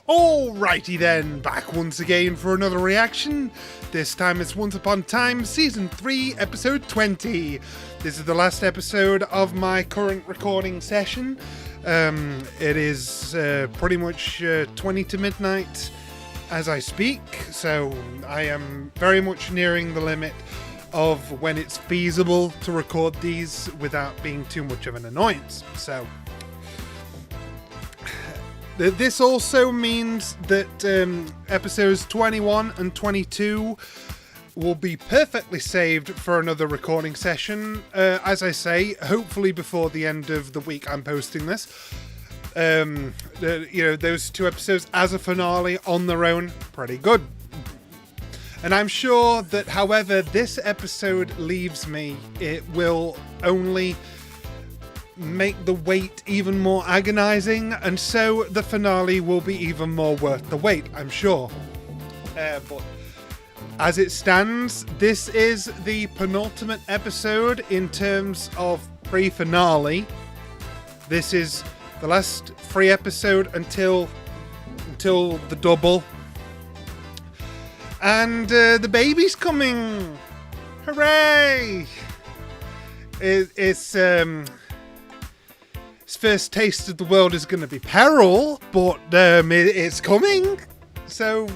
Alrighty then, back once again for another reaction. This time it's Once Upon a Time, Season 3, Episode 20. This is the last episode of my current recording session. It is pretty much 20 to midnight as I speak, so I am very much nearing the limit of when it's feasible to record these without being too much of an annoyance. So this also means that episodes 21 and 22 will be perfectly saved for another recording session. As I say, hopefully before the end of the week I'm posting this. Those two episodes as a finale on their own, pretty good. And I'm sure that however this episode leaves me, it will only make the wait even more agonizing, and so the finale will be even more worth the wait, I'm sure. But as it stands, this is the penultimate episode in terms of pre-finale. This is the last free episode until the double. And the baby's coming! Hooray! Its first taste of the world is going to be peril, but it's coming. So,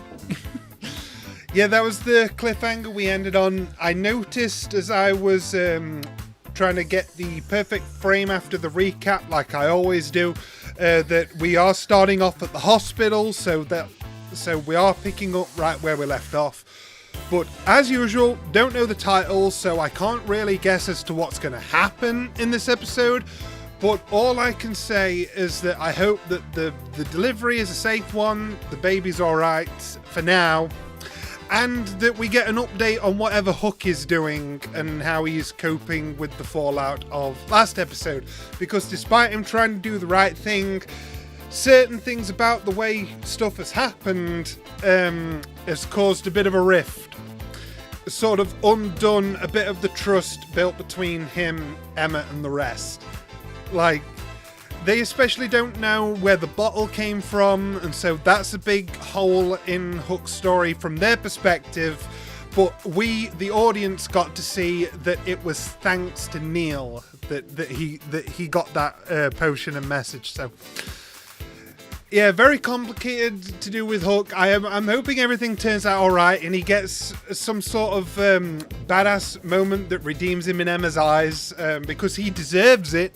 yeah, that was the cliffhanger we ended on. I noticed as I was trying to get the perfect frame after the recap, like I always do, that we are starting off at the hospital, so we are picking up right where we left off. But as usual, don't know the title, so I can't really guess as to what's going to happen in this episode. But all I can say is that I hope that the delivery is a safe one, the baby's alright for now, and that we get an update on whatever Hook is doing and how he's coping with the fallout of last episode. Because despite him trying to do the right thing, certain things about the way stuff has happened has caused a bit of a rift. Sort of undone a bit of the trust built between him, Emma, and the rest. Like, they especially don't know where the bottle came from, and so that's a big hole in Hook's story from their perspective. But we, the audience, got to see that it was thanks to Neil that he got that potion and message. So, yeah, very complicated to do with Hook. I'm hoping everything turns out alright and he gets some sort of badass moment that redeems him in Emma's eyes, because he deserves it.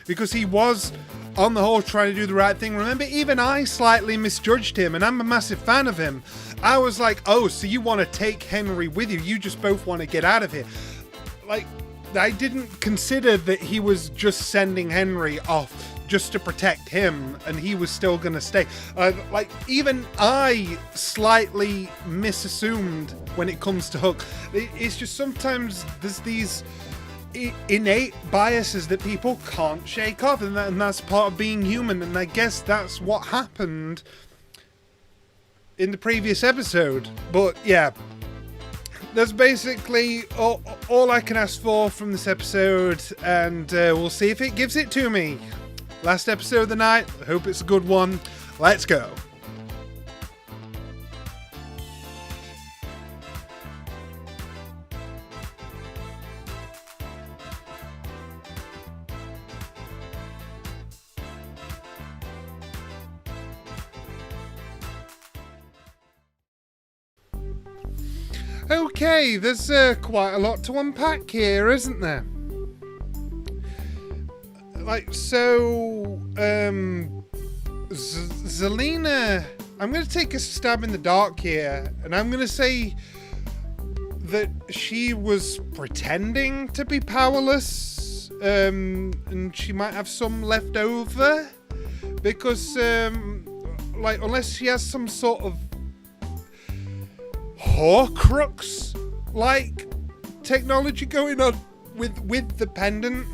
Because he was, on the whole, trying to do the right thing. Remember, even I slightly misjudged him, and I'm a massive fan of him. I was like, oh, so you want to take Henry with you? You just both want to get out of here. Like, I didn't consider that he was just sending Henry off just to protect him, and he was still going to stay. Even I slightly misassumed when it comes to Hook. It's just sometimes there's these innate biases that people can't shake off, and that's part of being human, and I guess that's what happened in the previous episode. But yeah, that's basically all I can ask for from this episode, and we'll see if it gives it to me. Last episode of the night, I hope it's a good one. Let's go. Okay, there's quite a lot to unpack here, isn't there? Zelena, I'm going to take a stab in the dark here, and I'm going to say that she was pretending to be powerless, and she might have some left over, because, unless she has some sort of Horcrux like technology going on with the pendant.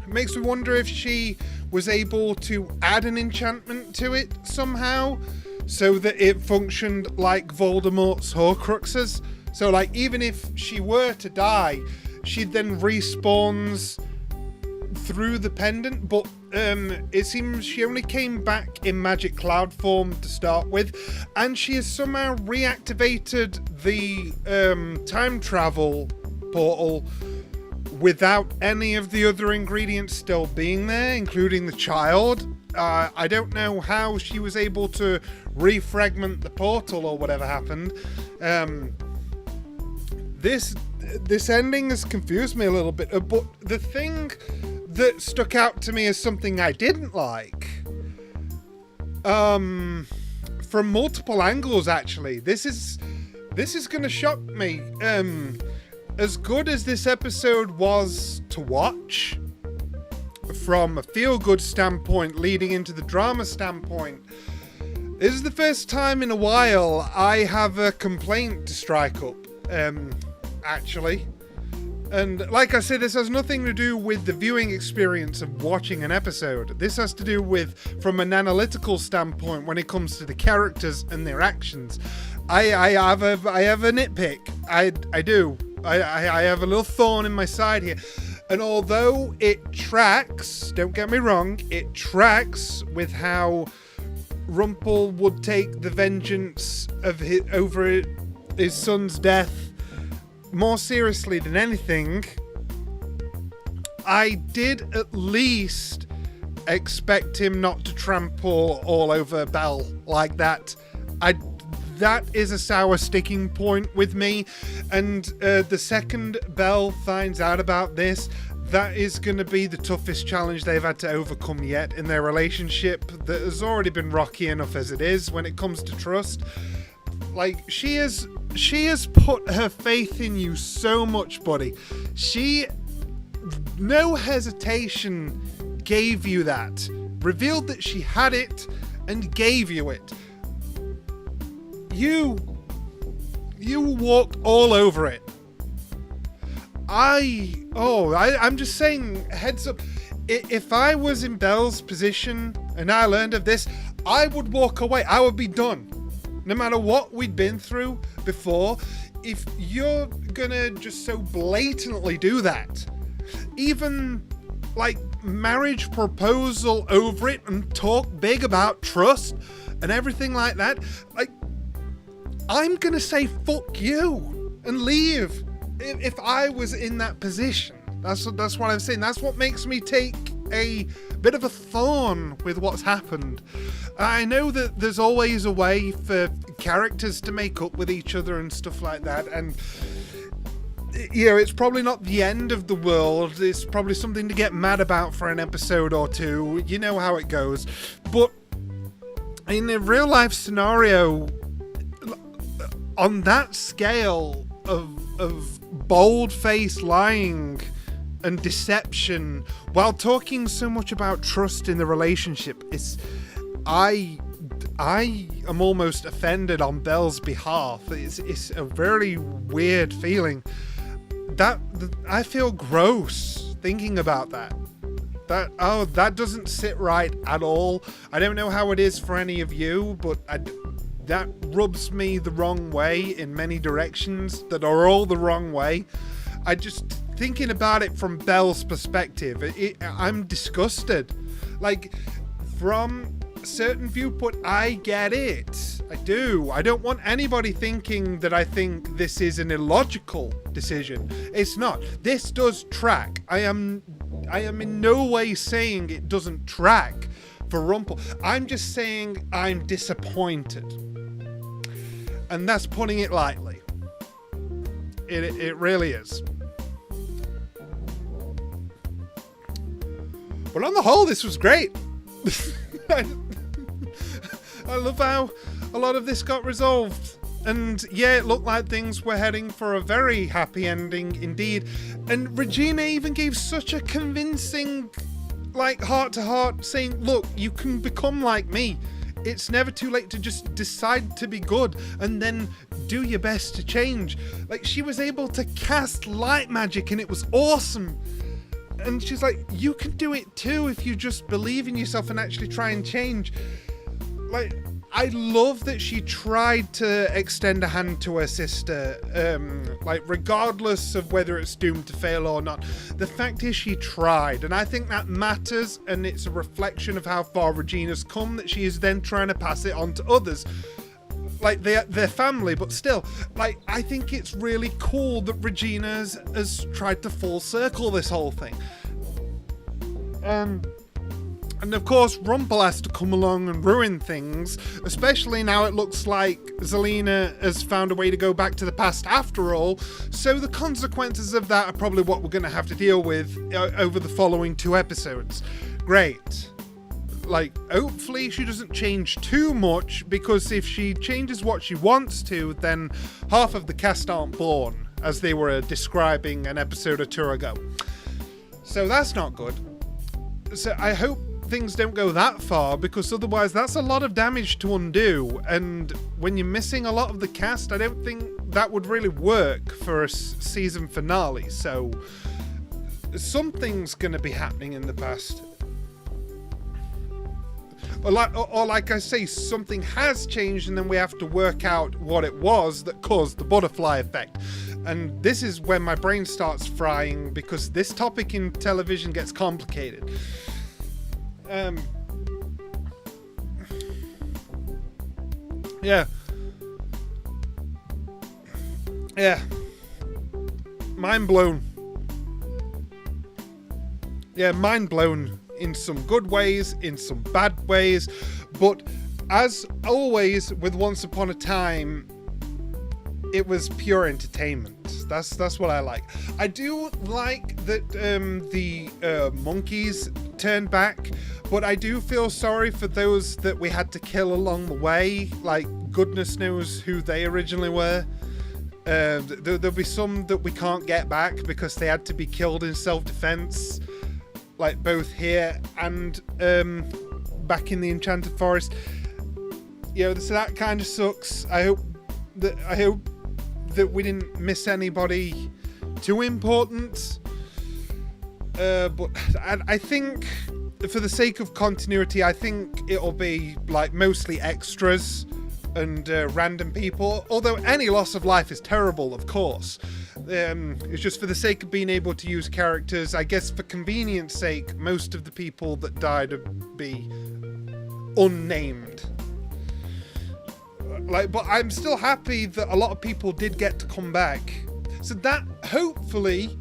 It makes me wonder if she was able to add an enchantment to it somehow so that it functioned like Voldemort's Horcruxes. So even if she were to die, she then respawns through the pendant, but it seems she only came back in magic cloud form to start with, and she has somehow reactivated the time travel portal without any of the other ingredients still being there, including the child. I don't know how she was able to refragment the portal or whatever happened. This ending has confused me a little bit, but the thing that stuck out to me as something I didn't like, from multiple angles actually, this is gonna shock me. As good as this episode was to watch, from a feel-good standpoint leading into the drama standpoint, this is the first time in a while I have a complaint to strike up, actually. And like I said, this has nothing to do with the viewing experience of watching an episode. This has to do with, from an analytical standpoint, when it comes to the characters and their actions. I have a nitpick. I do. I have a little thorn in my side here. And although it tracks, don't get me wrong, it tracks with how Rumpel would take the vengeance of over his son's death more seriously than anything, I did at least expect him not to trample all over Belle like that. That is a sour sticking point with me, and the second Belle finds out about this, that is going to be the toughest challenge they've had to overcome yet in their relationship that has already been rocky enough as it is when it comes to trust. Like, she has put her faith in you so much, buddy. She, no hesitation, gave you that. Revealed that she had it and gave you it. You walked all over it. I'm just saying, heads up, if I was in Belle's position and I learned of this, I would walk away. I would be done. No matter what we'd been through before, if you're gonna just so blatantly do that, even like marriage proposal over it and talk big about trust and everything like that, like, I'm gonna say fuck you and leave if I was in that position. That's what I'm saying. That's what makes me take a bit of a thorn with what's happened. I know that there's always a way for characters to make up with each other and stuff like that, and you know, it's probably not the end of the world. It's probably something to get mad about for an episode or two. You know how it goes. But in a real life scenario, on that scale of bold-faced lying and deception while talking so much about trust in the relationship, I am almost offended on Belle's behalf. It's a very weird feeling. That I feel gross thinking about that. That doesn't sit right at all. I don't know how it is for any of you, but that rubs me the wrong way in many directions that are all the wrong way. I just, thinking about it from Belle's perspective, I'm disgusted. Like, from a certain viewpoint, I get it. I do. I don't want anybody thinking that I think this is an illogical decision. It's not. This does track. I am in no way saying it doesn't track for Rumpel. I'm just saying I'm disappointed. And that's putting it lightly. It really is. But on the whole, this was great. I love how a lot of this got resolved. And yeah, it looked like things were heading for a very happy ending indeed. And Regina even gave such a convincing, like, heart-to-heart saying, look, you can become like me. It's never too late to just decide to be good and then do your best to change. Like, she was able to cast light magic and it was awesome. And she's like, you can do it too if you just believe in yourself and actually try and change. Like, I love that she tried to extend a hand to her sister, like regardless of whether it's doomed to fail or not. The fact is she tried, and I think that matters, and it's a reflection of how far Regina's come, that she is then trying to pass it on to others. Like their family, but still, like, I think it's really cool that Regina has tried to full circle this whole thing. And of course, Rumpel has to come along and ruin things, especially now it looks like Zelena has found a way to go back to the past after all, so the consequences of that are probably what we're going to have to deal with over the following 2 episodes. Great. Like, hopefully she doesn't change too much, because if she changes what she wants to, then half of the cast aren't born, as they were describing an episode or 2 ago. So that's not good. So I hope things don't go that far, because otherwise that's a lot of damage to undo, and when you're missing a lot of the cast, I don't think that would really work for a season finale. So something's going to be happening in the past. Or like I say, something has changed, and then we have to work out what it was that caused the butterfly effect. And this is when my brain starts frying, because this topic in television gets complicated. Yeah. Mind blown. Yeah, mind blown. In some good ways, in some bad ways, but as always with Once Upon a Time, it was pure entertainment. That's what I like. I do like that the monkeys turned back, but I do feel sorry for those that we had to kill along the way. Like, goodness knows who they originally were. There'll be some that we can't get back because they had to be killed in self-defense. Like, both here and back in the Enchanted Forest. You know, so that kind of sucks. I hope that we didn't miss anybody too important. But I think, for the sake of continuity, I think it'll be like mostly extras and random people. Although any loss of life is terrible, of course. It's just for the sake of being able to use characters. I guess for convenience sake, most of the people that died would be unnamed. Like, but I'm still happy that a lot of people did get to come back. So that hopefully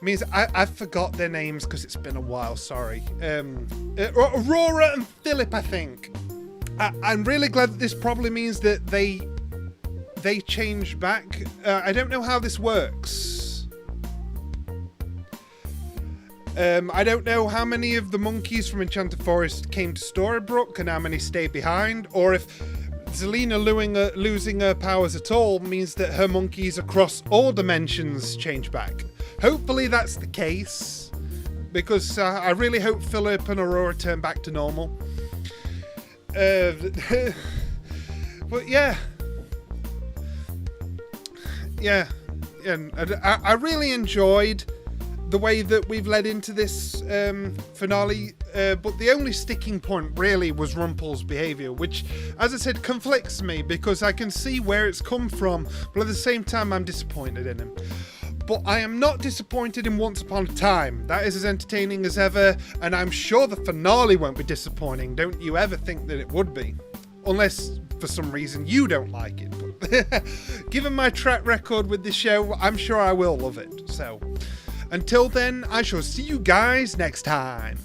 means I forgot their names because it's been a while. Sorry. Aurora and Philip, I think. I'm really glad that this probably means that they change back. I don't know how this works. I don't know how many of the monkeys from Enchanted Forest came to Storybrooke and how many stayed behind, or if Zelena losing her powers at all means that her monkeys across all dimensions change back. Hopefully that's the case, because I really hope Philip and Aurora turn back to normal. But yeah, and I really enjoyed the way that we've led into this finale, but the only sticking point really was Rumpel's behaviour, which, as I said, conflicts me because I can see where it's come from, but at the same time I'm disappointed in him. But I am not disappointed in Once Upon a Time. That is as entertaining as ever, and I'm sure the finale won't be disappointing. Don't you ever think that it would be. Unless, for some reason, you don't like it. But given my track record with this show, I'm sure I will love it. So, until then, I shall see you guys next time.